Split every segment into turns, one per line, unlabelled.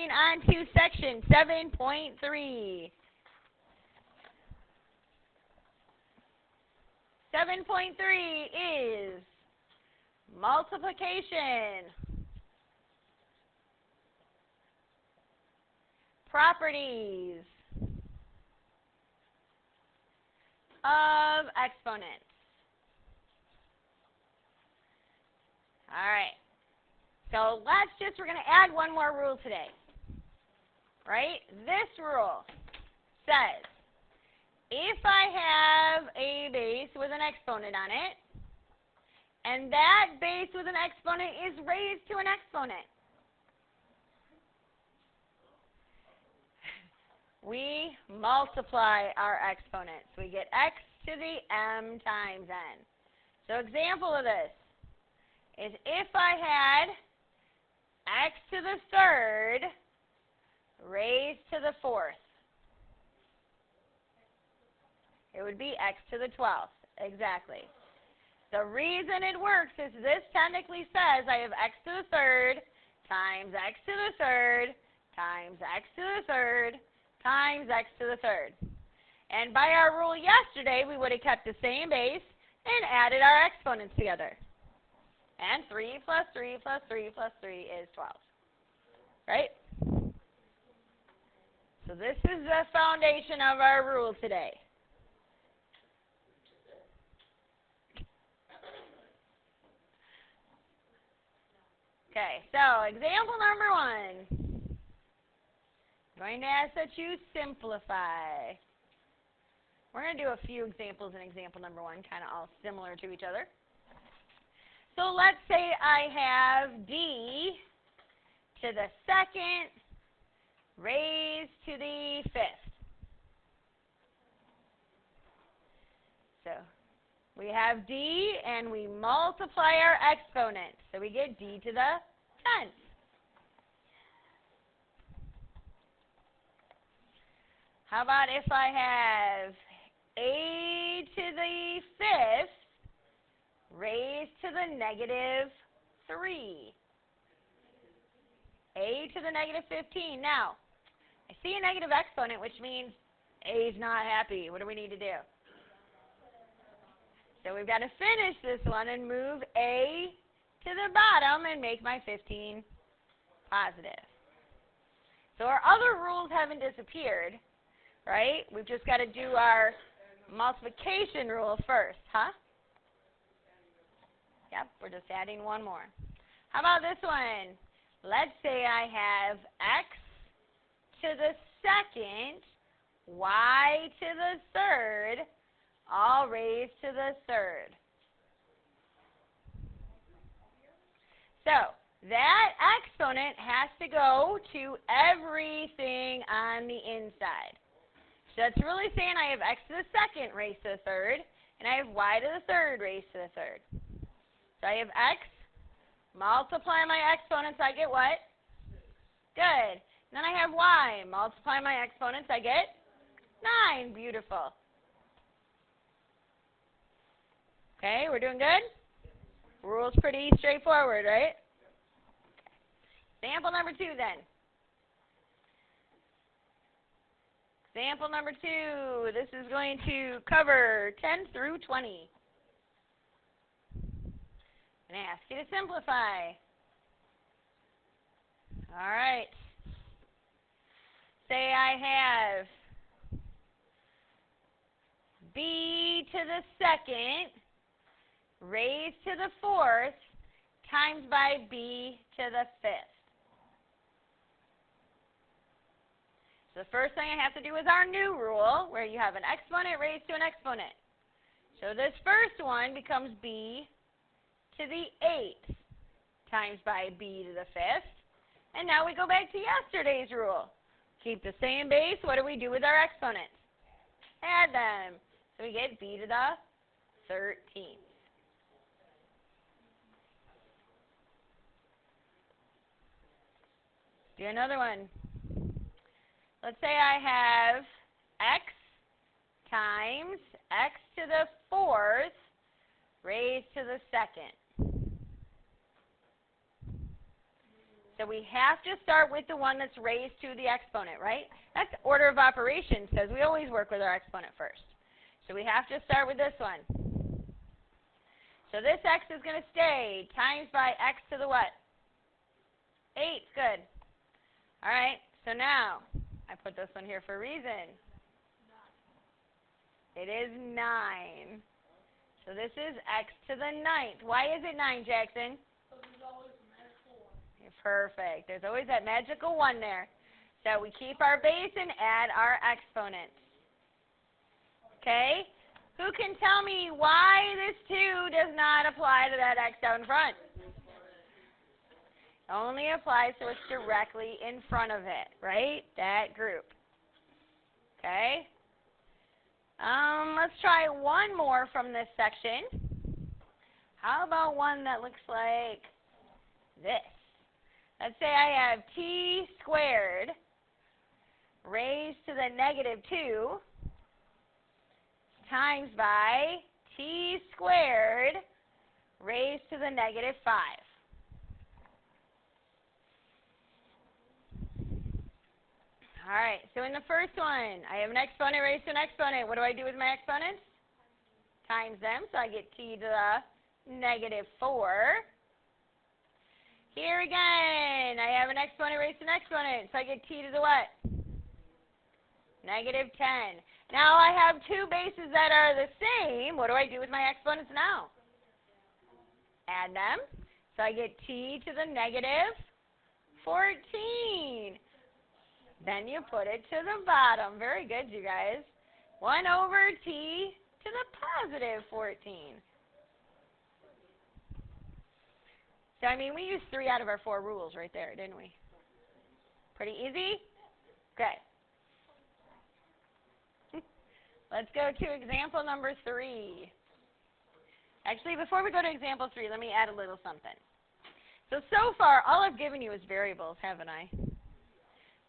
moving on to section 7.3. 7.3 is multiplication. Properties of exponents. All right. So we're going to add one more rule today. Right? This rule says if I have a base with an exponent on it, and that base with an exponent is raised to an exponent, we multiply our exponents. We get x to the m times n. So example of this is if I had x to the third raised to the fourth, it would be x to the 12th. Exactly. The reason it works is this technically says I have x to the third times x to the third times x to the third times x to the third. And by our rule yesterday, we would have kept the same base and added our exponents together. And 3 plus 3 plus 3 plus 3 is 12. Right? So this is the foundation of our rule today. Okay, so example number 1. I'm going to ask that you simplify. We're going to do a few examples in example number 1, kind of all similar to each other. So let's say I have d to the second raised to the fifth. So we have d and we multiply our exponents. So we get d to the 10th. How about if I have a to the fifth raised to the negative 3? A to the negative 15. Now, I see a negative exponent, which means a is not happy. What do we need to do? So we've got to finish this one and move a to the bottom and make my 15 positive. So our other rules haven't disappeared, right? We've just got to do our multiplication rule first, huh? Yep, we're just adding one more. How about this one? Let's say I have x to the second, y to the third, all raised to the third. So that exponent has to go to everything on the inside. So it's really saying I have x to the second raised to the third, and I have y to the third raised to the third. So I have x, multiply my exponents, I get what? Good. And then I have y, multiply my exponents, I get 9. Beautiful. Okay, we're doing good? Rule's pretty straightforward, right? Example number 2 then. Example number 2, this is going to cover 10 through 20. I'm going to ask you to simplify. All right. Say I have b to the second raised to the fourth times by b to the fifth. So the first thing I have to do is our new rule, where you have an exponent raised to an exponent. So this first one becomes b to the 8th times by b to the 5th. And now we go back to yesterday's rule. Keep the same base. What do we do with our exponents? Add them. So we get b to the 13th. Do another one. Let's say I have x times x to the 4th raised to the 2nd. So we have to start with the one that's raised to the exponent, right? That's order of operations because we always work with our exponent first. So we have to start with this one. So this x is going to stay times by x to the what? 8. Good. All right. So now I put this one here for a reason. It is 9. So this is x to the 9th. Why is it 9, Jackson?
There's always a magical one.
Perfect. There's always that magical 1 there. So we keep our base and add our exponents. Okay? Who can tell me why this 2 does not apply to that x out in front? Only applies to what's directly in front of it, right? That group. Okay? Let's try one more from this section. How about one that looks like this? Let's say I have t squared raised to the negative 2 times by t squared raised to the negative 5. All right, so in the first one, I have an exponent raised to an exponent. What do I do with my exponents? Times them, so I get t to the negative 4. Here again, I have an exponent raised to an exponent, so I get t to the what? Negative 10. Now I have two bases that are the same. What do I do with my exponents now? Add them. So I get t to the negative 14. Then you put it to the bottom. Very good, you guys. 1 over t to the positive 14. So, I mean, we used 3 out of our 4 rules right there, didn't we? Pretty easy? Okay. Let's go to example number 3. Actually, before we go to example 3, let me add a little something. So far, all I've given you is variables, haven't I?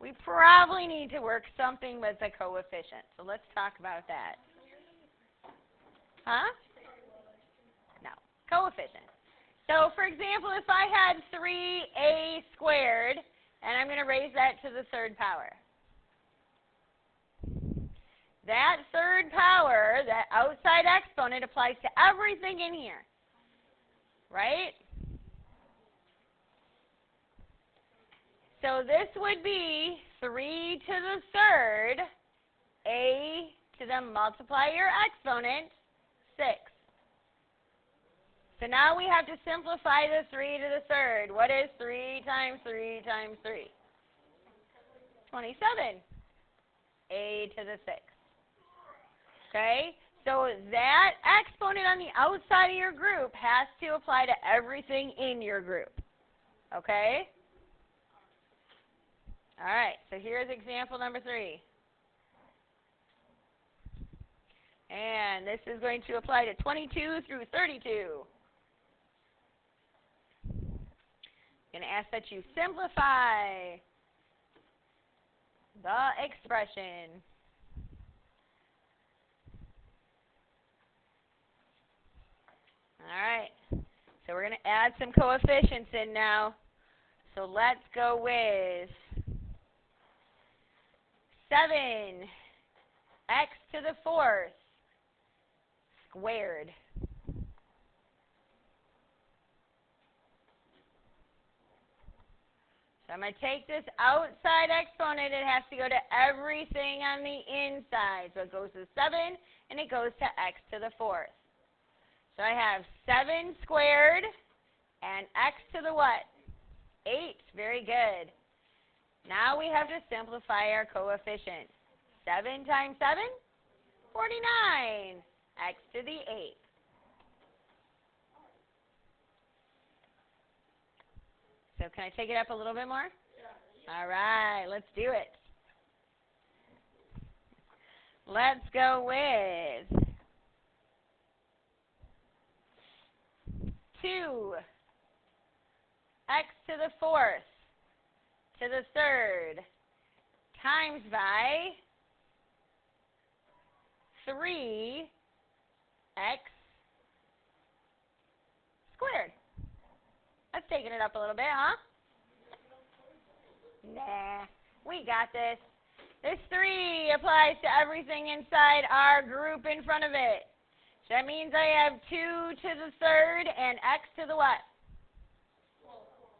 We probably need to work something with a coefficient. So let's talk about that. Huh? No. Coefficient. So, for example, if I had 3a squared, and I'm going to raise that to the third power. That third power, that outside exponent, applies to everything in here. Right? So this would be 3 to the third, a to the multiply your exponent, 6. So now we have to simplify the 3 to the third. What is 3 times 3 times 3? 27. A to the 6. Okay? So that exponent on the outside of your group has to apply to everything in your group. Okay? All right, so here's example number 3. And this is going to apply to 22 through 32. I'm going to ask that you simplify the expression. All right, so we're going to add some coefficients in now. So let's go with 7 x to the 4th squared. So I'm going to take this outside exponent. It has to go to everything on the inside. So it goes to 7 and it goes to x to the 4th. So I have 7 squared and x to the what? 8. Very good. Now we have to simplify our coefficient. 7 times 7? 49. X to the 8th. So can I take it up a little bit more? Yeah. All right, let's do it. Let's go with 2 x to the 4th to the 3rd times by 3 x squared. That's taking it up a little bit, huh? Nah, we got this. This 3 applies to everything inside our group in front of it. So that means I have 2 to the 3rd and x to the what?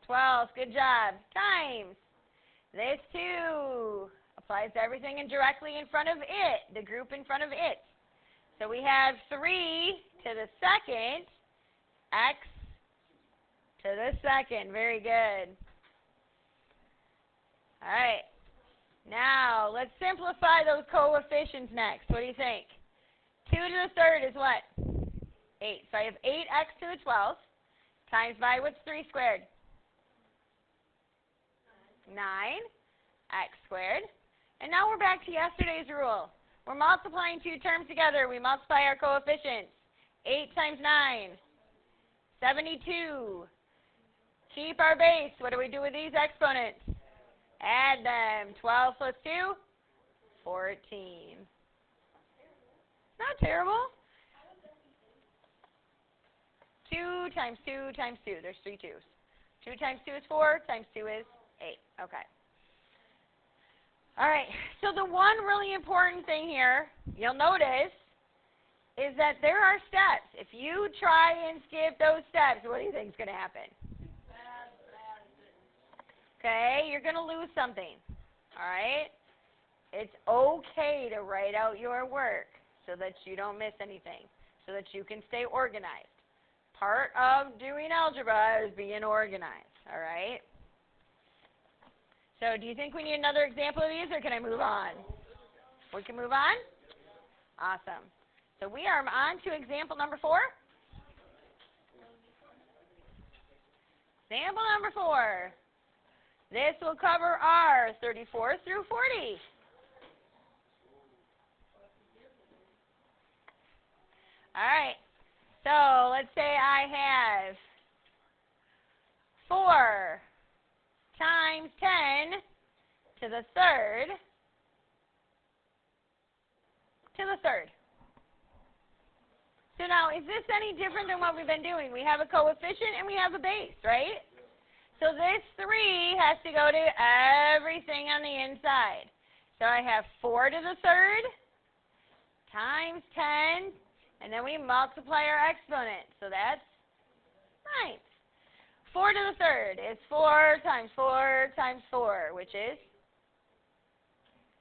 12. Good job. Times. This 2 applies to everything and directly in front of it, the group in front of it. So we have 3 to the 2nd, x to the 2nd. Very good. All right. Now, let's simplify those coefficients next. What do you think? 2 to the 3rd is what? 8. So I have 8x to the 12th times by what's 3 squared? 9x squared. And now we're back to yesterday's rule. We're multiplying 2 terms together. We multiply our coefficients. 8 times 9, 72. Keep our base. What do we do with these exponents? Add them. 12 plus 2, 14. Not terrible. 2 times 2 times 2. There's 3 2's. 2 times 2 is 4, times 2 is 8. Okay. All right. So the one really important thing here, you'll notice, is that there are steps. If you try and skip those steps, what do you think is going to happen? Okay, you're going to lose something. All right? It's okay to write out your work so that you don't miss anything, so that you can stay organized. Part of doing algebra is being organized. All right? So do you think we need another example of these, or can I move on? We can move on? Awesome. So we are on to example number 4. Example number 4. This will cover our 34 through 40. All right. So let's say I have 4 times 10 to the 3rd to the 3rd. So now, is this any different than what we've been doing? We have a coefficient and we have a base, right? So this 3 has to go to everything on the inside. So I have 4 to the 3rd times 10, and then we multiply our exponent. So that's 9. 4 to the 3rd is 4 times 4 times 4, which is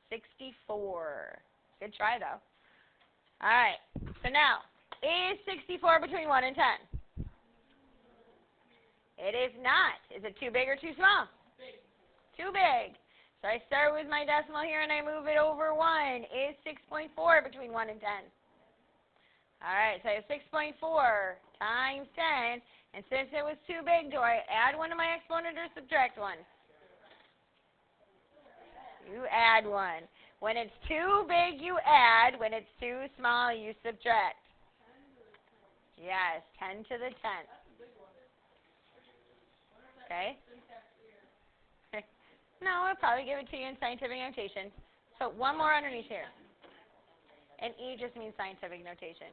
64. Good try, though. All right. So now, is 64 between 1 and 10? It is not. Is it too big or too small?
Big.
Too big. So I start with my decimal here and I move it over 1. Is 6.4 between 1 and 10? All right, so I have 6.4 times 10. And since it was too big, do I add 1 to my exponent or subtract 1? You add 1. When it's too big, you add. When it's too small, you subtract. Yes, 10 to the 10th. Okay? No, I'll probably give it to you in scientific notation. So one more underneath here. And E just means scientific notation.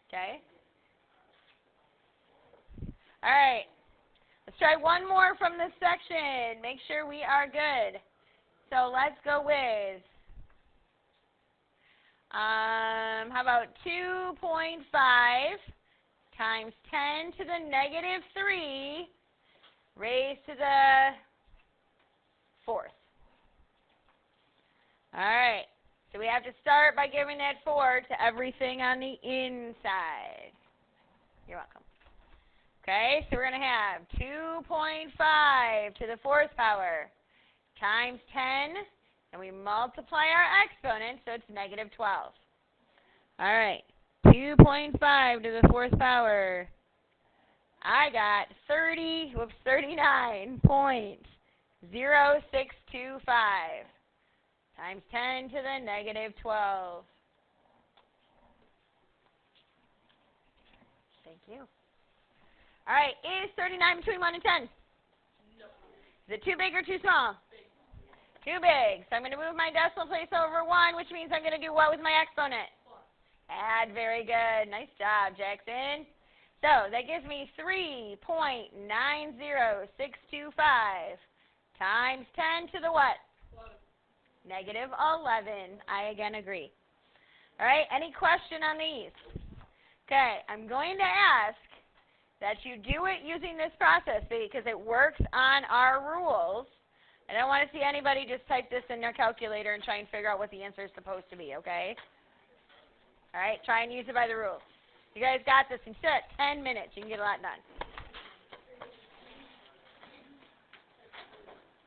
Okay? All right. Let's try one more from this section. Make sure we are good. So let's go with, how about 2.5 times 10 to the negative 3 raised to the 4th. All right. So we have to start by giving that 4 to everything on the inside. You're welcome. Okay, so we're going to have 2.5 to the 4th power times 10, and we multiply our exponent, so it's negative 12. All right, 2.5 to the 4th power. I got 39.0625 times 10 to the negative 12. Thank you. All right, is 39 between 1 and 10?
No.
Is it too big or too small?
Big.
Too big. So I'm going to move my decimal place over 1, which means I'm going to do what with my exponent?
Plus.
Add. Very good. Nice job, Jackson. So that gives me 3.90625 times 10 to the what?
11.
Negative 11. I again agree. All right, any question on these? Okay, I'm going to ask that you do it using this process because it works on our rules. I don't want to see anybody just type this in their calculator and try and figure out what the answer is supposed to be, okay? All right, try and use it by the rules. You guys got this. In 10 minutes, you can get a lot done.